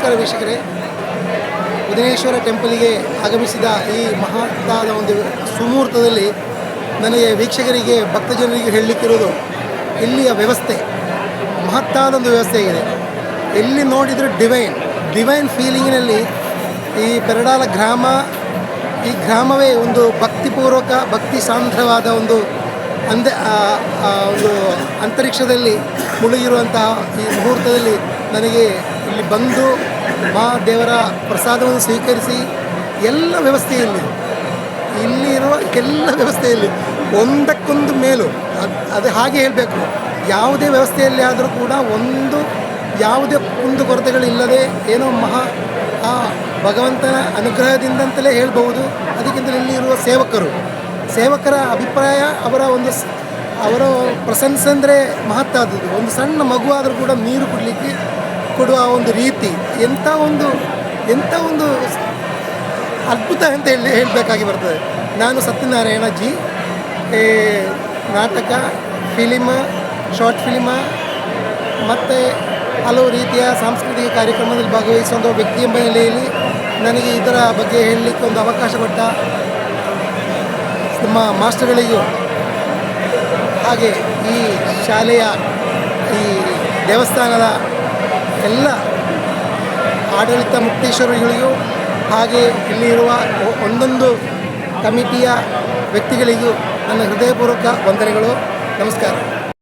ನಮಸ್ಕಾರ ವೀಕ್ಷಕರೇ. ಬುಧನೇಶ್ವರ ಟೆಂಪಲಿಗೆ ಆಗಮಿಸಿದ ಈ ಮಹತ್ತಾದ ಒಂದು ಸುಮುಹೂರ್ತದಲ್ಲಿ ನನಗೆ ವೀಕ್ಷಕರಿಗೆ ಭಕ್ತಜನರಿಗೆ ಹೇಳಲಿಕ್ಕಿರೋದು, ಇಲ್ಲಿಯ ವ್ಯವಸ್ಥೆ ಮಹತ್ತಾದ ಒಂದು ವ್ಯವಸ್ಥೆ ಇದೆ. ಎಲ್ಲಿ ನೋಡಿದರೂ ಡಿವೈನ್ ಫೀಲಿಂಗಿನಲ್ಲಿ ಈ ಪೆರಡಾಲ ಗ್ರಾಮ, ಈ ಗ್ರಾಮವೇ ಒಂದು ಭಕ್ತಿಪೂರ್ವಕ ಭಕ್ತಿ ಸಾಂದ್ರವಾದ ಒಂದು ಒಂದು ಅಂತರಿಕ್ಷದಲ್ಲಿ ಮುಳುಗಿರುವಂತಹ ಈ ಮುಹೂರ್ತದಲ್ಲಿ ನನಗೆ ಇಲ್ಲಿ ಬಂದು ದೇವರ ಪ್ರಸಾದವನ್ನು ಸ್ವೀಕರಿಸಿ ಎಲ್ಲ ವ್ಯವಸ್ಥೆಯಲ್ಲಿ ಇಲ್ಲಿರುವ ಎಲ್ಲ ವ್ಯವಸ್ಥೆಯಲ್ಲಿ ಒಂದಕ್ಕೊಂದು ಮೇಲು ಅದು ಹಾಗೆ ಹೇಳಬೇಕು. ಯಾವುದೇ ವ್ಯವಸ್ಥೆಯಲ್ಲಿ ಆದರೂ ಕೂಡ ಯಾವುದೇ ಕೊರತೆಗಳಿಲ್ಲದೆ ಏನೋ ಆ ಭಗವಂತನ ಅನುಗ್ರಹದಿಂದಂತಲೇ ಹೇಳ್ಬೋದು. ಅದಕ್ಕಿಂತ ಇಲ್ಲಿರುವ ಸೇವಕರ ಅಭಿಪ್ರಾಯ, ಅವರ ಪ್ರಶಂಸೆ ಅಂದರೆ ಮಹತ್ತಾದದ್ದು. ಒಂದು ಸಣ್ಣ ಮಗು ಆದರೂ ಕೂಡ ನೀರು ಕೊಡುವ ಒಂದು ರೀತಿ ಎಂಥ ಒಂದು ಅದ್ಭುತ ಅಂತ ಹೇಳಬೇಕಾಗಿ ಬರ್ತದೆ. ನಾನು ಸತ್ಯನಾರಾಯಣ ಜಿ, ನಾಟಕ, ಶಾರ್ಟ್ ಫಿಲಿಮ ಮತ್ತು ಹಲವು ರೀತಿಯ ಸಾಂಸ್ಕೃತಿಕ ಕಾರ್ಯಕ್ರಮದಲ್ಲಿ ಭಾಗವಹಿಸುವ ವ್ಯಕ್ತಿ ಎಂಬ ನೆಲೆಯಲ್ಲಿ ನನಗೆ ಇದರ ಬಗ್ಗೆ ಹೇಳಲಿಕ್ಕೆ ಒಂದು ಅವಕಾಶ ಕೊಟ್ಟ ನಮ್ಮ ಮಾಸ್ಟರ್ಗಳಿಗೂ, ಹಾಗೆ ಈ ಶಾಲೆಯ ಈ ದೇವಸ್ಥಾನದ ಎಲ್ಲ ಆಡಳಿತ ಮುಕ್ತೇಶ್ವರಿಗಳಿಗೂ, ಹಾಗೆ ಇಲ್ಲಿರುವ ಒಂದೊಂದು ಕಮಿಟಿಯ ವ್ಯಕ್ತಿಗಳಿಗೂ ನನ್ನ ಹೃದಯಪೂರ್ವಕ ವಂದನೆಗಳು. ನಮಸ್ಕಾರ.